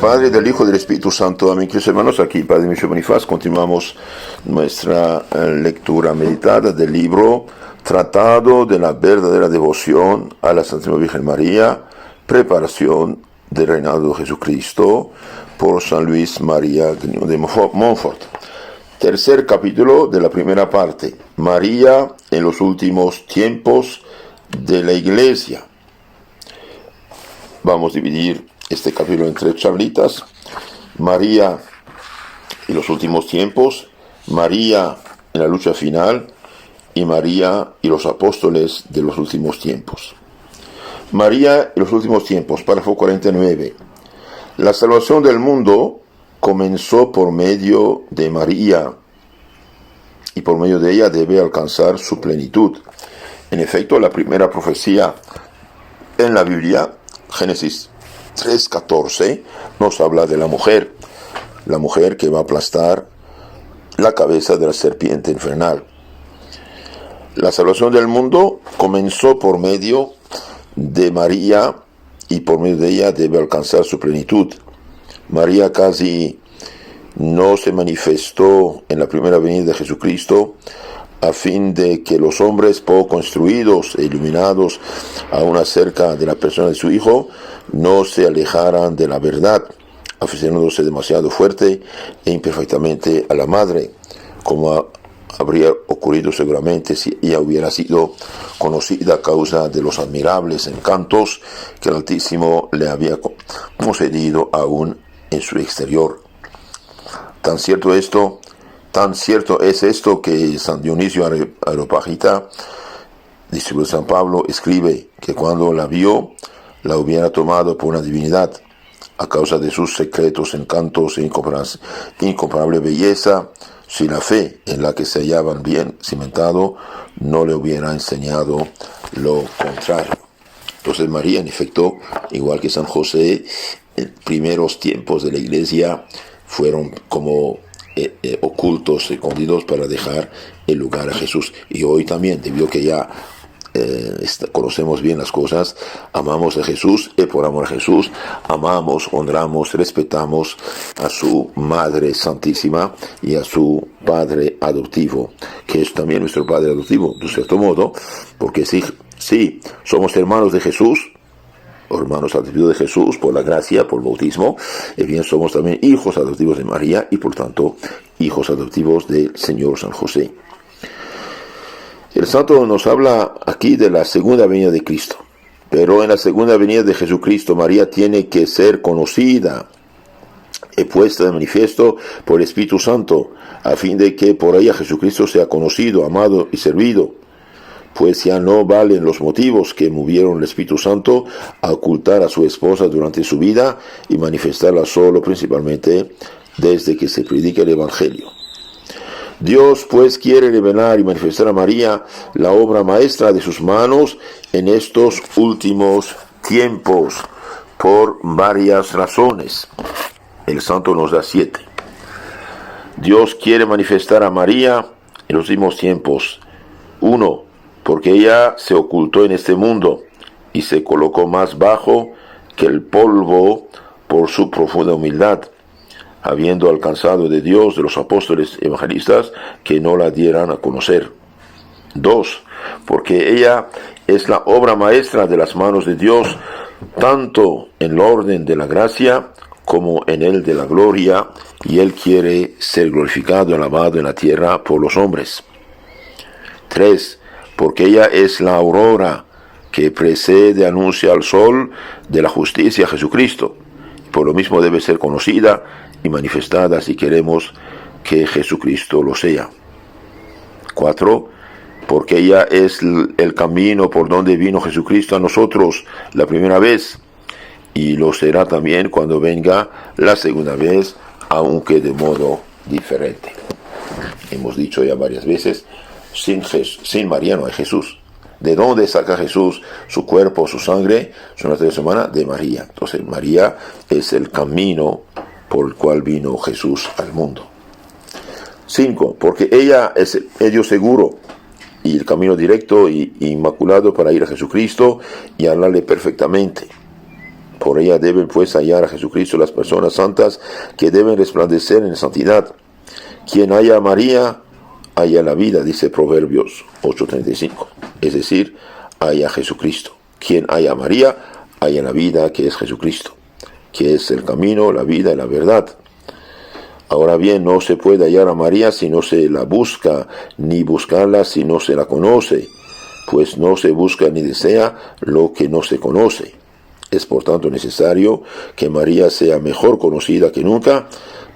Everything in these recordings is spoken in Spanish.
Padre, del Hijo y del Espíritu Santo. Amén. Queridos hermanos, aquí Padre Michel Bonifaz, continuamos nuestra lectura meditada del libro Tratado de la verdadera devoción a la Santísima Virgen María, preparación del reinado de Jesucristo, por San Luis María de Montfort. Tercer capítulo de la primera parte, María en los últimos tiempos de la Iglesia. Vamos a dividir este capítulo en tres charlitas: María y los últimos tiempos, María en la lucha final y María y los apóstoles de los últimos tiempos. María y los últimos tiempos, párrafo 49. La salvación del mundo comenzó por medio de María y por medio de ella debe alcanzar su plenitud. En efecto, la primera profecía en la Biblia, Génesis 3:14, nos habla de la mujer que va a aplastar la cabeza de la serpiente infernal. La salvación del mundo comenzó por medio de María y por medio de ella debe alcanzar su plenitud. María casi no se manifestó en la primera venida de Jesucristo a fin de que los hombres poco instruidos e iluminados aún acerca de la persona de su Hijo no se alejaran de la verdad, aficionándose demasiado fuerte e imperfectamente a la madre, como habría ocurrido seguramente si ella hubiera sido conocida a causa de los admirables encantos que el Altísimo le había concedido aún en su exterior. Tan cierto es esto que San Dionisio Areopagita, discípulo de San Pablo, escribe que cuando la vio, la hubiera tomado por una divinidad, a causa de sus secretos encantos e incomparable belleza, si la fe en la que se hallaban bien cimentado no le hubiera enseñado lo contrario. Entonces María, en efecto, igual que San José, en primeros tiempos de la Iglesia fueron como ocultos, escondidos para dejar el lugar a Jesús. Y hoy también, debido a que ya conocemos bien las cosas, amamos a Jesús y por amor a Jesús amamos, honramos, respetamos a su Madre Santísima y a su Padre adoptivo, que es también nuestro Padre adoptivo, de cierto modo, porque sí, somos hermanos de Jesús, hermanos adoptivos de Jesús por la gracia, por el bautismo, y bien somos también hijos adoptivos de María y por tanto hijos adoptivos del Señor San José. El santo nos habla aquí de la segunda venida de Cristo, pero en la segunda venida de Jesucristo María tiene que ser conocida y puesta de manifiesto por el Espíritu Santo, a fin de que por ella Jesucristo sea conocido, amado y servido, pues ya no valen los motivos que movieron al Espíritu Santo a ocultar a su esposa durante su vida y manifestarla solo principalmente desde que se predica el Evangelio. Dios pues quiere revelar y manifestar a María la obra maestra de sus manos en estos últimos tiempos por varias razones. El santo nos da 7. Dios quiere manifestar a María en los últimos tiempos. 1. Porque ella se ocultó en este mundo y se colocó más bajo que el polvo por su profunda humildad, habiendo alcanzado de Dios, de los apóstoles evangelistas, que no la dieran a conocer. 2. Porque ella es la obra maestra de las manos de Dios, tanto en el orden de la gracia como en el de la gloria, y Él quiere ser glorificado y alabado en la tierra por los hombres. 3. Porque ella es la aurora que precede, anuncia al sol de la justicia, Jesucristo. Por lo mismo debe ser conocida y manifestada si queremos que Jesucristo lo sea. 4. Porque ella es el camino por donde vino Jesucristo a nosotros la primera vez, y lo será también cuando venga la segunda vez, aunque de modo diferente. Hemos dicho ya varias veces, sin María no hay Jesús. ¿De dónde saca Jesús su cuerpo, su sangre, su naturaleza humana? De María. Entonces María es el camino por el cual vino Jesús al mundo. 5. Porque ella es el medio seguro y el camino directo y inmaculado para ir a Jesucristo y hablarle perfectamente. Por ella deben pues hallar a Jesucristo las personas santas que deben resplandecer en santidad. Quien haya a María, haya la vida, dice Proverbios 8:35. Es decir, haya a Jesucristo. Quien haya a María, haya la vida, que es Jesucristo, que es el camino, la vida y la verdad. Ahora bien, no se puede hallar a María si no se la busca, ni buscarla si no se la conoce, pues no se busca ni desea lo que no se conoce. Es por tanto necesario que María sea mejor conocida que nunca,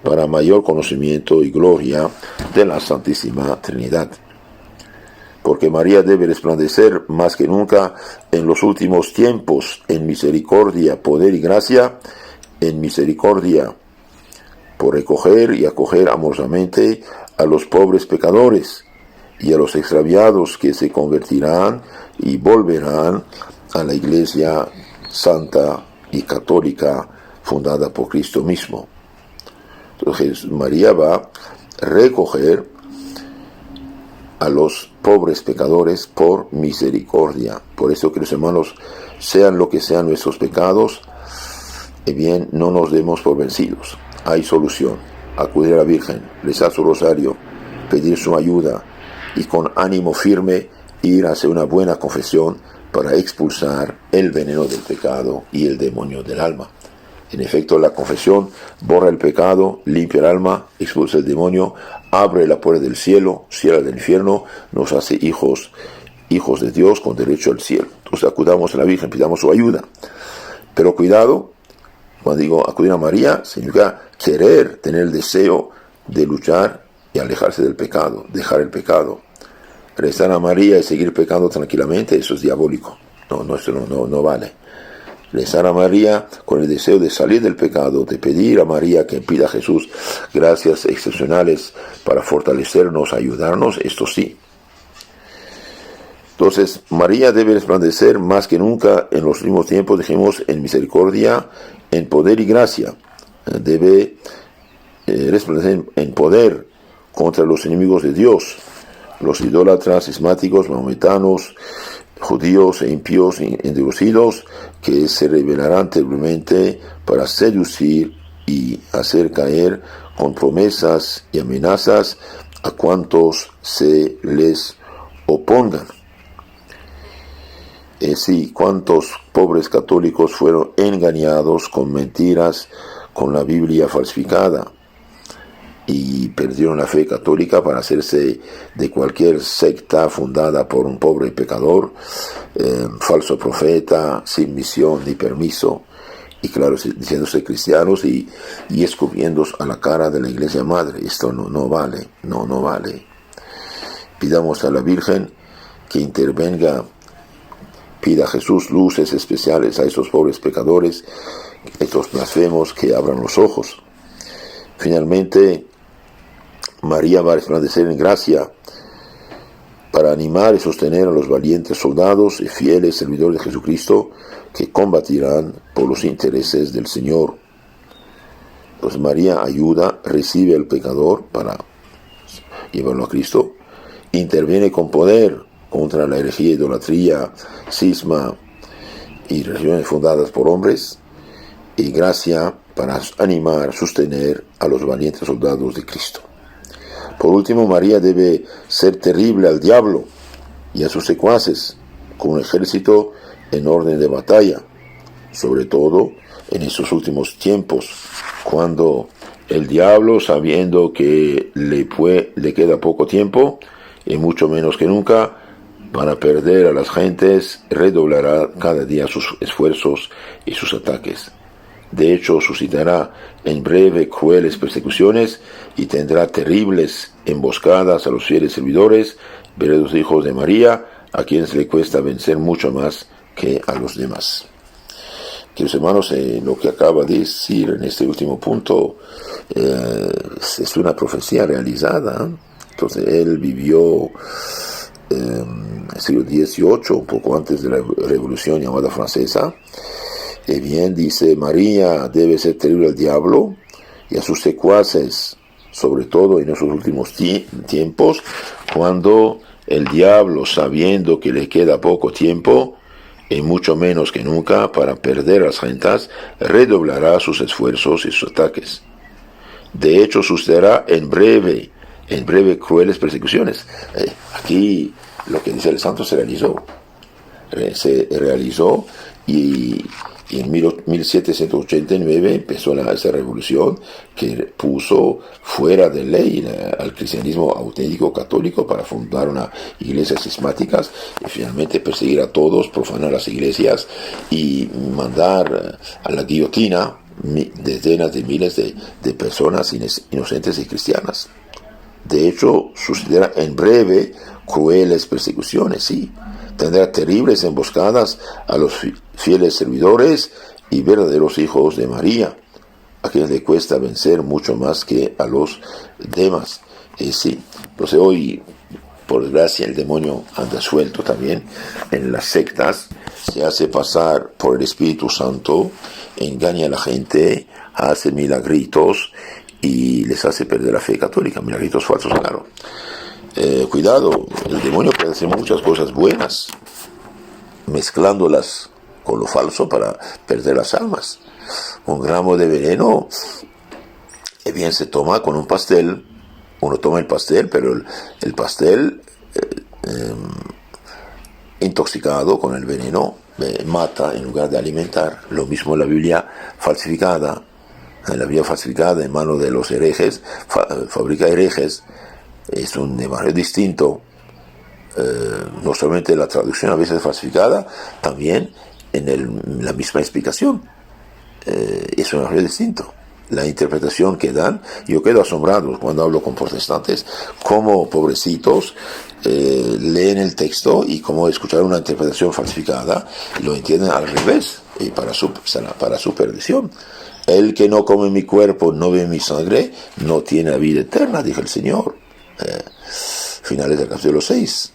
para mayor conocimiento y gloria de la Santísima Trinidad. Porque María debe resplandecer más que nunca en los últimos tiempos en misericordia, poder y gracia, en misericordia, por recoger y acoger amorosamente a los pobres pecadores y a los extraviados que se convertirán y volverán a la Iglesia santa y católica fundada por Cristo mismo. Entonces María va a recoger a los pobres pecadores por misericordia. Por eso, queridos hermanos, sean lo que sean nuestros pecados, bien, no nos demos por vencidos. Hay solución. Acudir a la Virgen, rezar su rosario, pedir su ayuda y con ánimo firme ir a hacer una buena confesión para expulsar el veneno del pecado y el demonio del alma. En efecto, la confesión borra el pecado, limpia el alma, expulsa el demonio, abre la puerta del cielo, cierra del infierno, nos hace hijos de Dios con derecho al cielo. Entonces acudamos a la Virgen, pidamos su ayuda. Pero cuidado, cuando digo acudir a María, significa querer, tener el deseo de luchar y alejarse del pecado, dejar el pecado. Rezar a María y seguir pecando tranquilamente, eso es diabólico. Eso no vale. Rezar a María con el deseo de salir del pecado, de pedir a María que pida a Jesús gracias excepcionales para fortalecernos, ayudarnos, esto sí. Entonces, María debe resplandecer más que nunca en los últimos tiempos, dijimos, en misericordia, en poder y gracia. Debe resplandecer en poder contra los enemigos de Dios, los idólatras, cismáticos, maometanos, judíos e impíos endurecidos, que se rebelarán terriblemente para seducir y hacer caer con promesas y amenazas a cuantos se les opongan. Sí, cuántos pobres católicos fueron engañados con mentiras, con la Biblia falsificada, y perdieron la fe católica para hacerse de cualquier secta fundada por un pobre pecador, falso profeta, sin misión ni permiso, y claro, diciéndose cristianos y escupiendo a la cara de la Iglesia Madre. Esto no vale. Pidamos a la Virgen que intervenga, pida a Jesús luces especiales a esos pobres pecadores, estos blasfemos, que abran los ojos. Finalmente, María va a resplandecer en gracia para animar y sostener a los valientes soldados y fieles servidores de Jesucristo que combatirán por los intereses del Señor. Entonces María ayuda, recibe al pecador para llevarlo a Cristo, interviene con poder contra la herejía, idolatría, cisma y religiones fundadas por hombres, y gracia para animar, sostener a los valientes soldados de Cristo. Por último, María debe ser terrible al diablo y a sus secuaces, con un ejército en orden de batalla, sobre todo en estos últimos tiempos, cuando el diablo, sabiendo que le queda poco tiempo, y mucho menos que nunca, para perder a las gentes, redoblará cada día sus esfuerzos y sus ataques. De hecho, suscitará en breve crueles persecuciones y tendrá terribles emboscadas a los fieles servidores, veredos hijos de María, a quienes le cuesta vencer mucho más que a los demás. Queridos hermanos, lo que acaba de decir en este último punto es una profecía realizada. Entonces, él vivió en el siglo XVIII, un poco antes de la Revolución llamada Francesa. Y bien, dice, María debe ser terrible al diablo y a sus secuaces, sobre todo en esos últimos tiempos, cuando el diablo, sabiendo que le queda poco tiempo, y mucho menos que nunca para perder a las gentas, redoblará sus esfuerzos y sus ataques. De hecho, sucederá en breve crueles persecuciones. Aquí lo que dice el santo se realizó. Y en 1789 empezó esa revolución que puso fuera de ley al cristianismo auténtico católico para fundar unas iglesias cismáticas y finalmente perseguir a todos, profanar las iglesias y mandar a la guillotina decenas de miles de personas inocentes y cristianas. De hecho, sucederá en breve crueles persecuciones, sí. Tendrá terribles emboscadas a los fieles servidores y verdaderos hijos de María, a quienes le cuesta vencer mucho más que a los demás. Sí, entonces hoy, por desgracia, el demonio anda suelto también en las sectas, se hace pasar por el Espíritu Santo, engaña a la gente, hace milagritos y les hace perder la fe católica, milagritos falsos, claro. Cuidado, el demonio puede hacer muchas cosas buenas, mezclándolas con lo falso para perder las almas. Un gramo de veneno, bien se toma con un pastel, uno toma el pastel, pero el pastel intoxicado con el veneno mata en lugar de alimentar. Lo mismo en la Biblia falsificada. En la Biblia falsificada en manos de los herejes, fabrica herejes. Es un evangelio distinto, no solamente la traducción a veces falsificada, también en la misma explicación. Es un evangelio distinto. La interpretación que dan, yo quedo asombrado cuando hablo con protestantes, como pobrecitos leen el texto y como escuchar una interpretación falsificada y lo entienden al revés, y para su perdición. El que no come mi cuerpo, no bebe mi sangre, no tiene la vida eterna, dijo el Señor. Finales del capítulo 6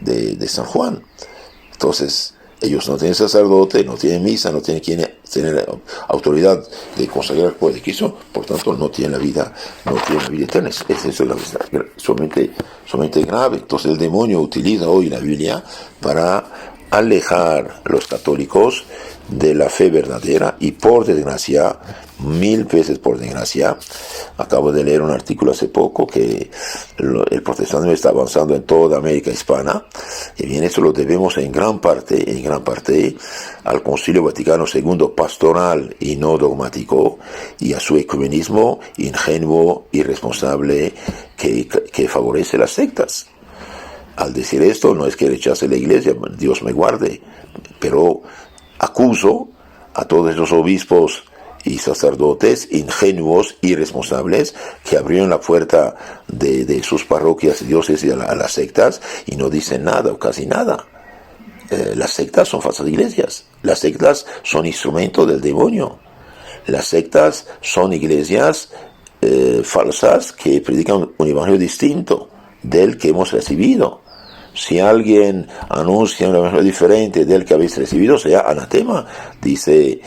de San Juan. Entonces, ellos no tienen sacerdote, no tienen misa, no tienen quien tener autoridad de consagrar el cuerpo de Cristo, por tanto no tienen la vida eterna. Eso es sumamente grave. Entonces el demonio utiliza hoy la Biblia para alejar a los católicos de la fe verdadera y por desgracia, 1000 veces por desgracia, acabo de leer un artículo hace poco que el protestantismo está avanzando en toda América hispana y bien eso lo debemos en gran parte al Concilio Vaticano II pastoral y no dogmático y a su ecumenismo ingenuo y irresponsable que favorece las sectas. Al decir esto, no es que rechace la iglesia, Dios me guarde, pero acuso a todos esos obispos y sacerdotes ingenuos y irresponsables que abrieron la puerta de sus parroquias y diócesis a las sectas y no dicen nada o casi nada. Las sectas son falsas iglesias, las sectas son instrumentos del demonio, las sectas son iglesias falsas que predican un evangelio distinto del que hemos recibido. Si alguien anuncia un evangelio diferente del que habéis recibido, sea anatema, dice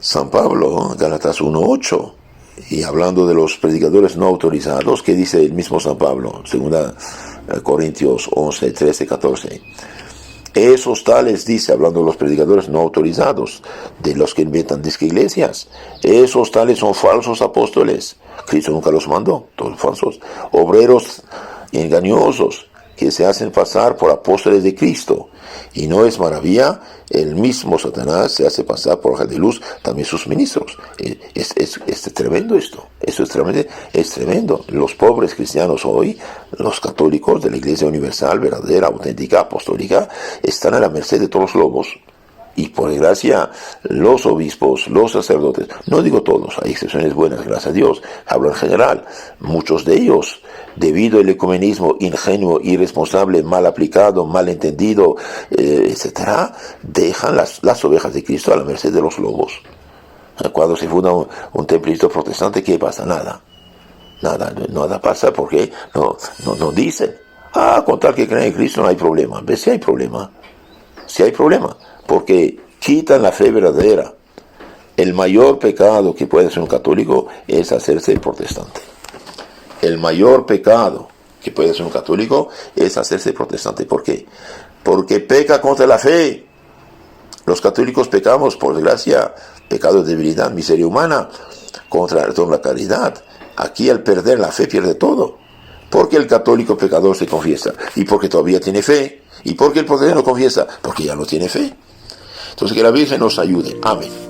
San Pablo, Gálatas 1:8. Y hablando de los predicadores no autorizados, ¿qué dice el mismo San Pablo? 2 Corintios 11, 13, 14. Esos tales, dice, hablando de los predicadores no autorizados, de los que inventan disque iglesias, esos tales son falsos apóstoles. Cristo nunca los mandó, todos falsos. Obreros engañosos, que se hacen pasar por apóstoles de Cristo. Y no es maravilla, el mismo Satanás se hace pasar por ángel de luz, también sus ministros. Es tremendo esto, eso es tremendo. Los pobres cristianos hoy, los católicos de la Iglesia Universal, verdadera, auténtica, apostólica, están a la merced de todos los lobos. Y por desgracia, los obispos, los sacerdotes, no digo todos, hay excepciones buenas, gracias a Dios, hablo en general, muchos de ellos, debido al ecumenismo ingenuo, irresponsable, mal aplicado, mal entendido, etcétera, dejan las ovejas de Cristo a la merced de los lobos. Cuando se funda un templito protestante, ¿qué pasa? Nada pasa porque no dicen. Con tal que creen en Cristo no hay problema. ¿Ves? Si hay problema. Porque quitan la fe verdadera. El mayor pecado que puede hacer un católico es hacerse protestante. El mayor pecado que puede hacer un católico es hacerse protestante. ¿Por qué? Porque peca contra la fe. Los católicos pecamos, por desgracia, pecado de debilidad, miseria humana, contra la caridad. Aquí al perder la fe pierde todo. Porque el católico pecador se confiesa, y porque todavía tiene fe, y porque el protestante no confiesa, porque ya no tiene fe. Entonces que la Virgen nos ayude. Amén.